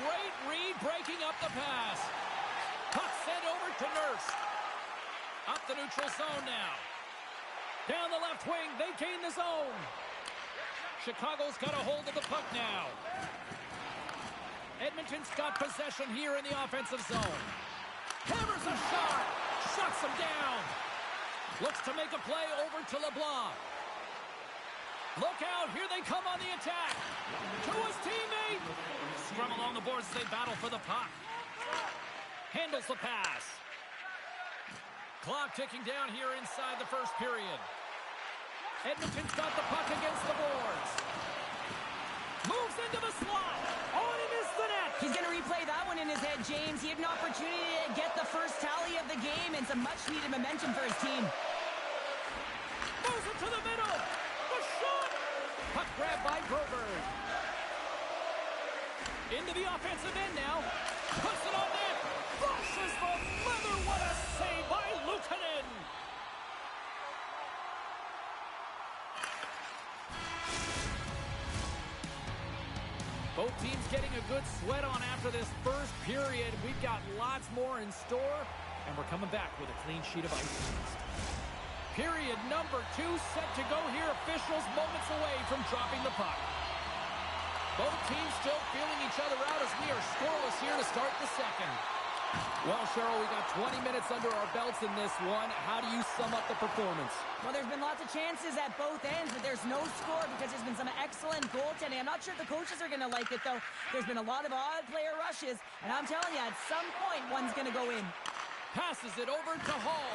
great read breaking up the pass. Puck sent over to Nurse. Up the neutral zone now. Down the left wing, they gain the zone. Chicago's got a hold of the puck now. Edmonton's got possession here in the offensive zone. Hammers a shot. Shuts him down. Looks to make a play over to LeBlanc. Look out, here they come on the attack. To his teammate. Scrum along the boards as they battle for the puck. Handles the pass. Clock ticking down here inside the first period. Edmonton's got the puck against the boards. Moves into the slot. Oh, and he missed the net. He's going to replay that one in his head, James. He had an opportunity to get the first tally of the game and some much-needed momentum for his team. Moves it to the middle. The shot. Puck grab by Broberg. Into the offensive end now. Puts it on net. Flushes the leather. What a save by Luukkonen. Both teams getting a good sweat on after this first period. We've got lots more in store, and we're coming back with a clean sheet of ice. Period number 2 set to go here. Officials moments away from dropping the puck. Both teams still feeling each other out as we are scoreless here to start the second. Well, Cheryl, we got 20 minutes under our belts in this one. How do you sum up the performance? Well, there's been lots of chances at both ends, but there's no score because there's been some excellent goaltending. I'm not sure the coaches are going to like it, though. There's been a lot of odd player rushes, and I'm telling you, at some point, one's going to go in. Passes it over to Hall.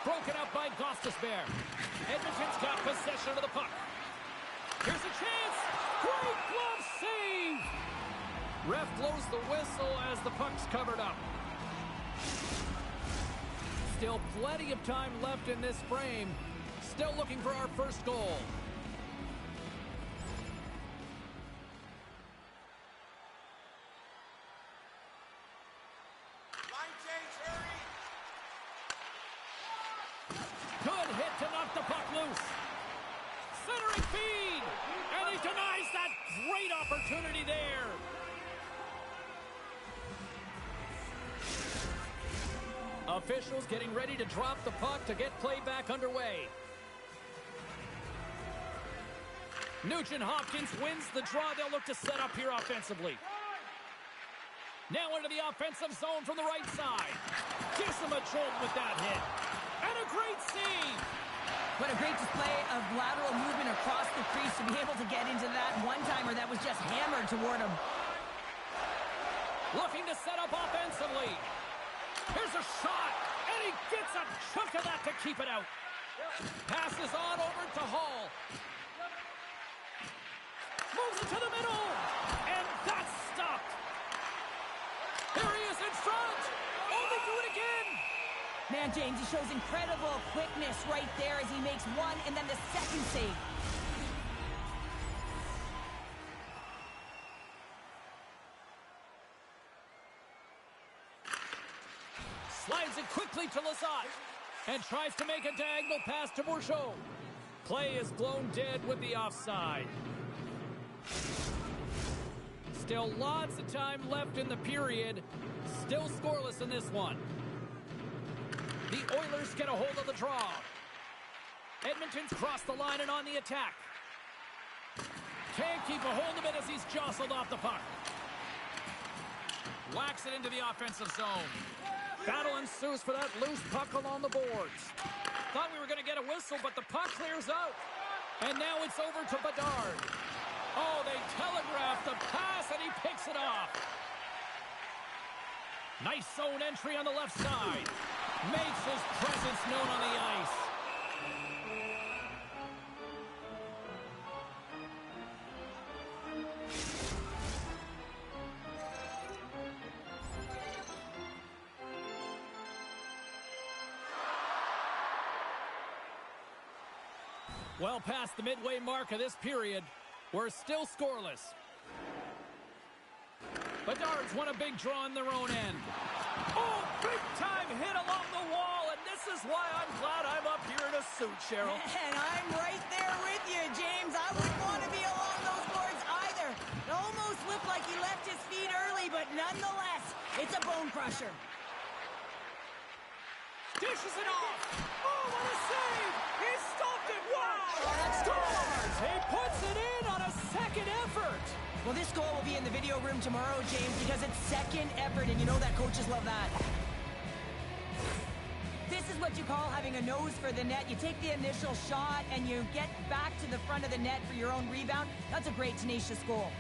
Broken up by Gostisbehere. Edmonton's got possession of the puck. Here's a chance. Great glove save. Ref blows the whistle as the puck's covered up. Still plenty of time left in this frame. Still looking for our first goal. Line change, hurry! Good hit to knock the puck loose. Centering feed. And he denies that great opportunity there. Officials getting ready to drop the puck to get play back underway. Nugent-Hopkins wins the draw. They'll look to set up here offensively. Now into the offensive zone from the right side. Gives him a jolt with that hit. And a great save. What a great display of lateral movement across the crease to be able to get into that one-timer that was just hammered toward him. Looking to set up offensively. Here's a shot, and he gets a chunk of that to keep it out. Passes on over to Hall. Moves it to the middle, and that's stopped. Here he is in front. Oh, they do it again. Man, James, he shows incredible quickness right there as he makes one and then the second save. Slides it quickly to Lizotte and tries to make a diagonal pass to Bourgeau. Play is blown dead with the offside. Still lots of time left in the period. Still scoreless in this one. The Oilers get a hold of the draw. Edmonton's crossed the line and on the attack. Can't keep a hold of it as he's jostled off the puck. Whacks it into the offensive zone. Battle ensues for that loose puck along the boards. Thought we were going to get a whistle, but the puck clears out. And now it's over to Bedard. Oh, they telegraphed the pass, and he picks it off. Nice zone entry on the left side. Makes his presence known on the ice. Well past the midway mark of this period, we're still scoreless. Bedard's won a big draw on their own end. Oh, big time hit along the wall, and this is why I'm glad I'm up here in a suit, Cheryl. And I'm right there with you, James. I wouldn't want to be along those boards either. It almost looked like he left his feet early. nonetheless, it's a bone crusher. Dishes it off. Oh, what a save! He stopped it. Wow! Oh, that's Scores! He puts it in on a second effort. Well, this goal will be in the video room tomorrow, James, because it's second effort, and you know that coaches love that. This is what you call having a nose for the net. You take the initial shot, and you get back to the front of the net for your own rebound. That's a great, tenacious goal.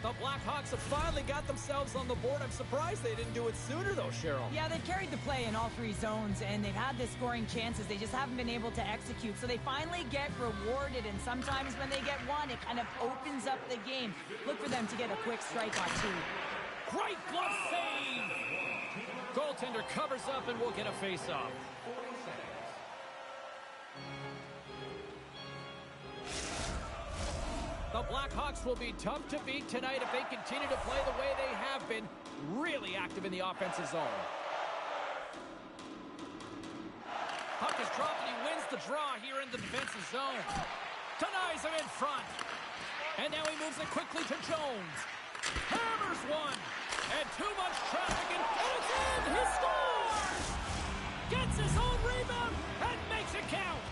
The Blackhawks have finally got themselves on the board. I'm surprised they didn't do it sooner, though, Cheryl. Yeah, they've carried the play in all three zones, and they've had the scoring chances. They just haven't been able to execute. So they finally get rewarded, and sometimes when they get one, it kind of opens up the game. Look for them to get a quick strike on two. Great glove save! Goaltender covers up, and we'll get a face-off. The Blackhawks will be tough to beat tonight if they continue to play the way they have been, really active in the offensive zone. Puck is dropped and he wins the draw here in the defensive zone. Denies him in front. And now he moves it quickly to Jones. Hammers one. And too much traffic and it's in! He scores! Gets his own rebound and makes it count.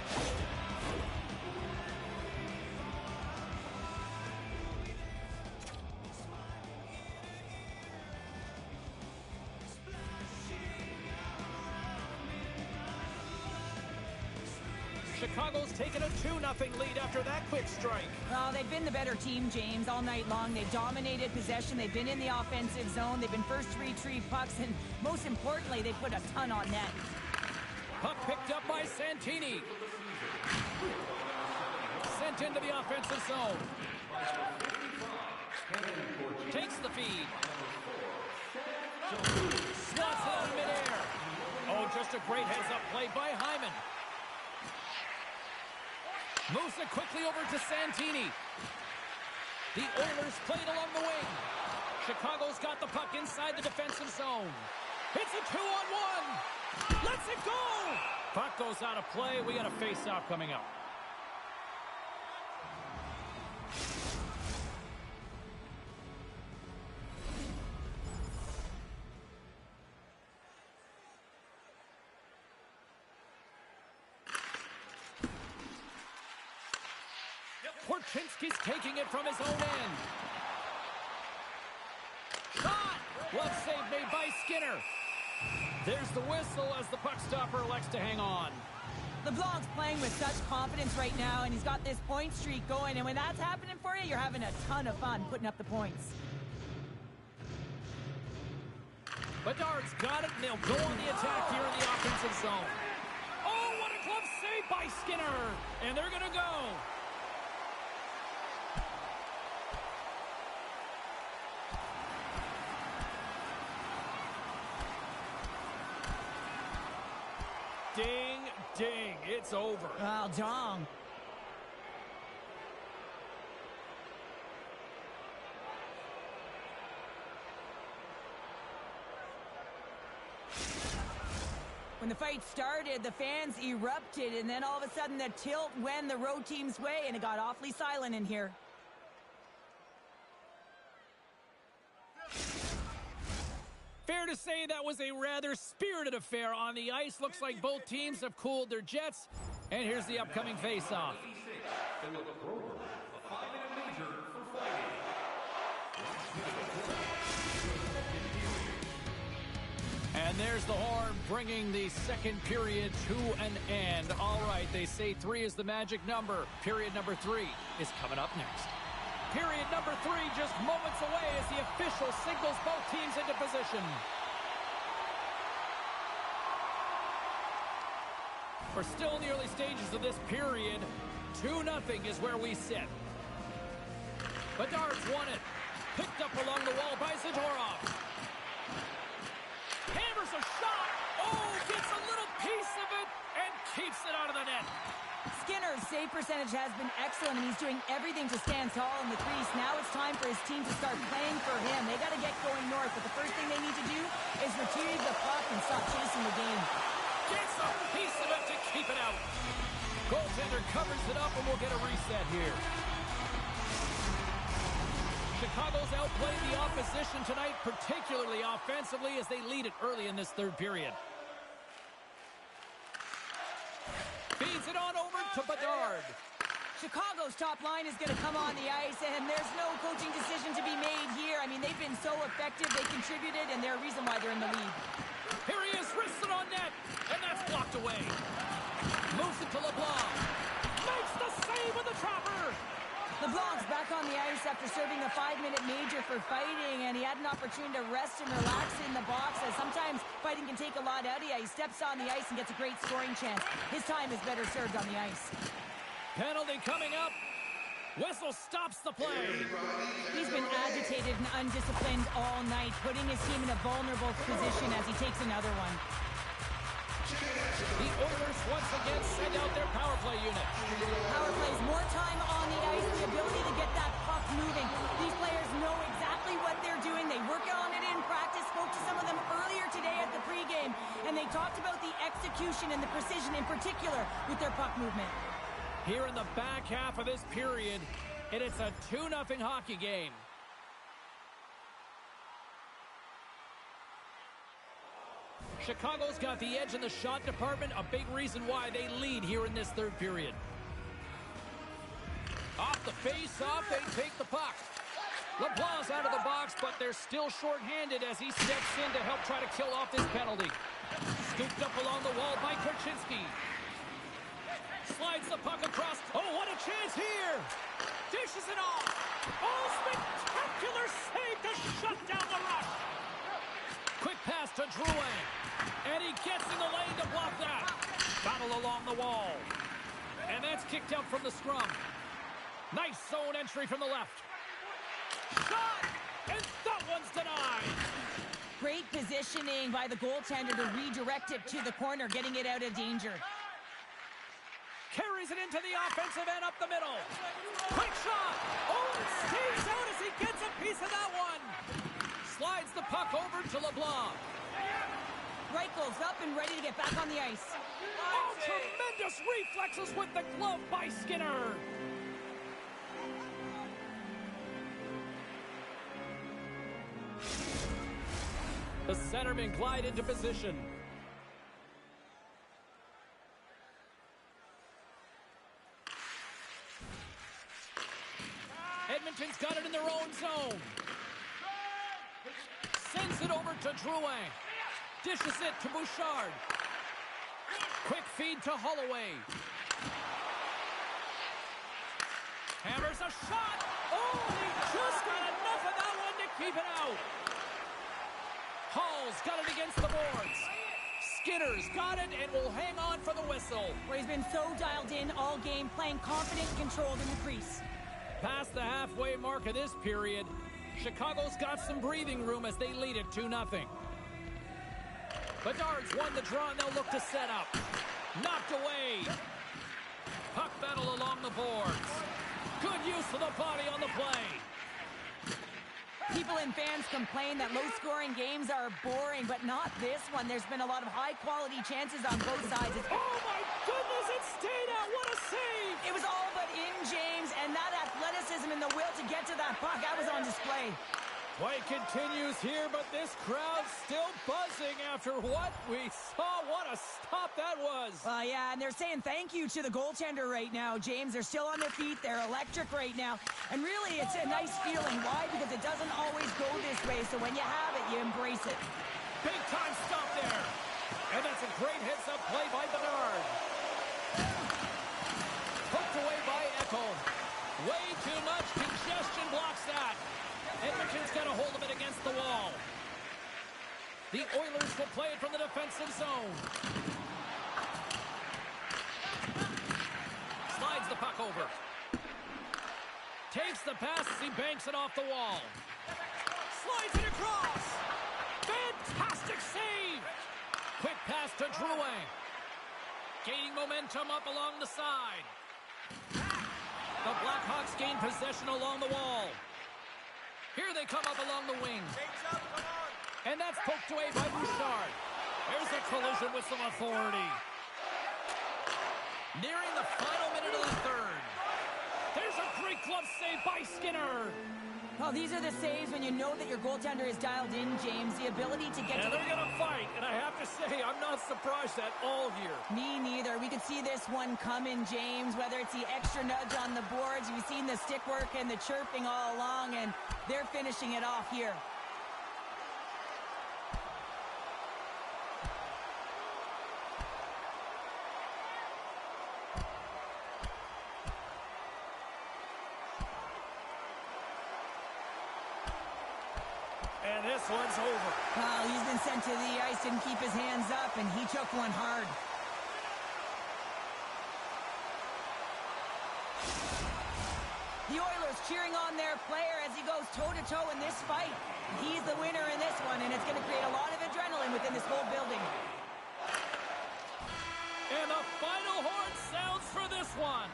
Chicago's taken a 2-0 lead after that quick strike. Well, they've been the better team, James, all night long. They've dominated possession. They've been in the offensive zone. They've been first to retrieve pucks, and most importantly, they put a ton on net. Puck picked up by Santini. Sent into the offensive zone. Takes the feed. Slots it out in midair. Oh, just a great heads-up play by Hyman. Moves it quickly over to Santini. The Oilers played along the wing. Chicago's got the puck inside the defensive zone. It's a 2-on-1. Lets it go. Puck goes out of play. We got a face-off coming up. Korchinski's taking it from his own end. Shot! Glove save made by Skinner. There's the whistle as the puck stopper elects to hang on. LeBlanc's playing with such confidence right now, and he's got this point streak going, and when that's happening for you, you're having a ton of fun putting up the points. Bedard's got it, and they'll go on the attack here in the offensive zone. Oh, what a glove save by Skinner! And they're going to go. Ding, ding, it's over. Well, dong. When the fight started, the fans erupted, and then all of a sudden the tilt went the road team's way, and it got awfully silent in here. Fair to say that was a rather spirited affair on the ice. Looks like both teams have cooled their jets. And here's the upcoming face-off. And there's the horn bringing the second period to an end. All right, they say 3 is the magic number. Period number 3 is coming up next. Period number 3 just moments away as the official signals both teams into position. We're still in the early stages of this period. 2-0 is where we sit. Bedard's won it. Picked up along the wall by Zadorov. Hammers a shot. Oh, gets a little piece of it and keeps it out of the net. Skinner's save percentage has been excellent, and he's doing everything to stand tall in the crease. Now it's time for his team to start playing for him. They got to get going north, but the first thing they need to do is retrieve the puck and stop chasing the game. Gets a piece of it to keep it out. Goaltender covers it up, and we'll get a reset here. Chicago's outplayed the opposition tonight, particularly offensively, as they lead it early in this third period. Feeds it on over to Bedard. Chicago's top line is going to come on the ice, and there's no coaching decision to be made here. I mean, they've been so effective, they contributed, and they're a reason why they're in the lead. Here he is, wristed on net, and that's blocked away. Moves it to LeBlanc. Makes the save with the trapper. LeBlanc's back on the ice after serving a 5-minute major for fighting, and he had an opportunity to rest and relax in the box, as sometimes fighting can take a lot out of you. He steps on the ice and gets a great scoring chance. His time is better served on the ice. Penalty coming up. Whistle stops the play. He's been agitated and undisciplined all night, putting his team in a vulnerable position as he takes another one. The Oilers once again send out their power play unit. Power plays, more time on the ice, the ability to get that puck moving. These players know exactly what they're doing. They work on it in practice. Spoke to some of them earlier today at the pregame, and they talked about the execution and the precision in particular with their puck movement. Here in the back half of this period, and it's a 2-0 hockey game. Chicago's got the edge in the shot department, a big reason why they lead here in this third period. Off the face-off, they take the puck. LeBlanc's out of the box, but they're still shorthanded as he steps in to help try to kill off this penalty. Scooped up along the wall by Korchinski. Slides the puck across. Oh, what a chance here! Dishes it off. Oh, spectacular save to shut down the rush. Quick pass to Drouin. And he gets in the lane to block that. Battle along the wall. And that's kicked out from the scrum. Nice zone entry from the left. Shot! And that one's denied. Great positioning by the goaltender to redirect it to the corner, getting it out of danger. Carries it into the offensive end up the middle. Quick shot. Oh, it stays out as he gets a piece of that one. Slides the puck over to LeBlanc. Reichel's up and ready to get back on the ice. Oh, tremendous reflexes with the glove by Skinner. The centermen glide into position. Edmonton's got it in their own zone. Sends it over to Drouin. Dishes it to Bouchard. Quick feed to Holloway. Hammers a shot. Oh, he just got enough of that one to keep it out. Hall's got it against the boards. Skinner's got it and will hang on for the whistle. Where he's been so dialed in all game, playing confident and controlled in the crease. Past the halfway mark of this period, Chicago's got some breathing room as they lead it 2-0. Bedard's won the draw and they'll look to set up. Knocked away. Puck battle along the boards. Good use of the body on the play. People and fans complain that low-scoring games are boring, but not this one. There's been a lot of high-quality chances on both sides. Oh, my goodness, it stayed out. What a save. It was all but in, James, and that athleticism and the will to get to that puck, that was on display. Play continues here, but this crowd's still buzzing after what we saw. What a stop that was. Yeah, and they're saying thank you to the goaltender right now, James. They're still on their feet. They're electric right now. And really, it's a nice feeling. Why? Because it doesn't always go this way, so when you have it, you embrace it. Big time stop there. And that's a great heads-up play by Bedard. Poked away by Echo. Way too much congestion blocks that. Edmonton's got a hold of it against the wall. The Oilers will play it from the defensive zone. Slides the puck over. Takes the pass as he banks it off the wall. Slides it across. Fantastic save. Quick pass to Drouin. Gaining momentum up along the side. The Blackhawks gain possession along the wall. Here they come up along the wing. Takes up, come on. And that's poked away by Bouchard. There's a collision with some authority. Nearing the final minute of the third. There's a great glove save by Skinner. Oh, these are the saves when you know that your goaltender is dialed in, James. The ability to get And to they're going to fight. And I have to say, I'm not surprised at all here. Me neither. We could see this one coming, James, whether it's the extra nudge on the boards. We've seen the stick work and the chirping all along, and they're finishing it off here. And this one's over. Well, he's been sent to the ice, didn't keep his hands up, and he took one hard. The Oilers cheering on their player as he goes toe-to-toe in this fight. He's the winner in this one, and it's going to create a lot of adrenaline within this whole building. And the final horn sounds for this one.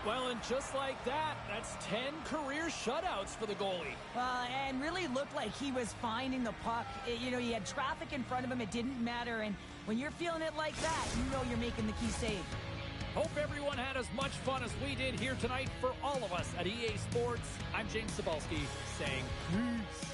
Well, and just like that, that's 10 career shutouts for the goalie. And really looked like he was finding the puck. You know, he had traffic in front of him. It didn't matter. And when you're feeling it like that, you know you're making the key save. Hope everyone had as much fun as we did here tonight. For all of us at EA Sports, I'm James Cybulski saying peace.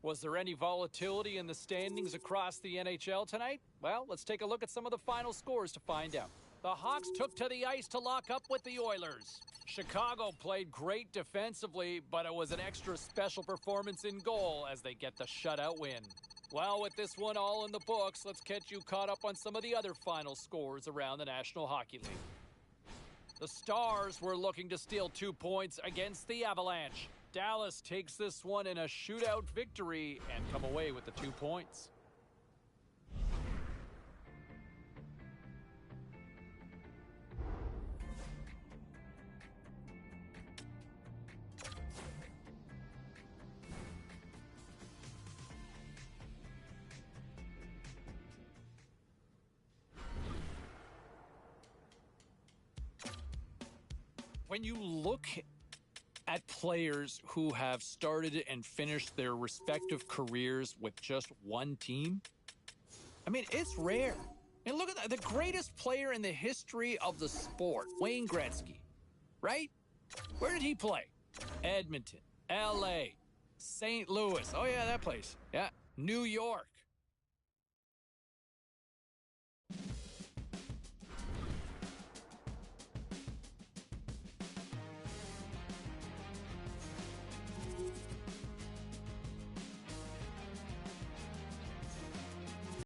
Was there any volatility in the standings across the NHL tonight? Well, let's take a look at some of the final scores to find out. The Hawks took to the ice to lock up with the Oilers. Chicago played great defensively, but it was an extra special performance in goal as they get the shutout win. Well, with this one all in the books, let's get you caught up on some of the other final scores around the National Hockey League. The Stars were looking to steal 2 points against the Avalanche. Dallas takes this one in a shootout victory and come away with the 2 points. When you look at players who have started and finished their respective careers with just one team, I mean, it's rare. And look at that, the greatest player in the history of the sport, Wayne Gretzky, right? Where did he play? Edmonton, LA, St. Louis. Oh, yeah, that place. Yeah, New York.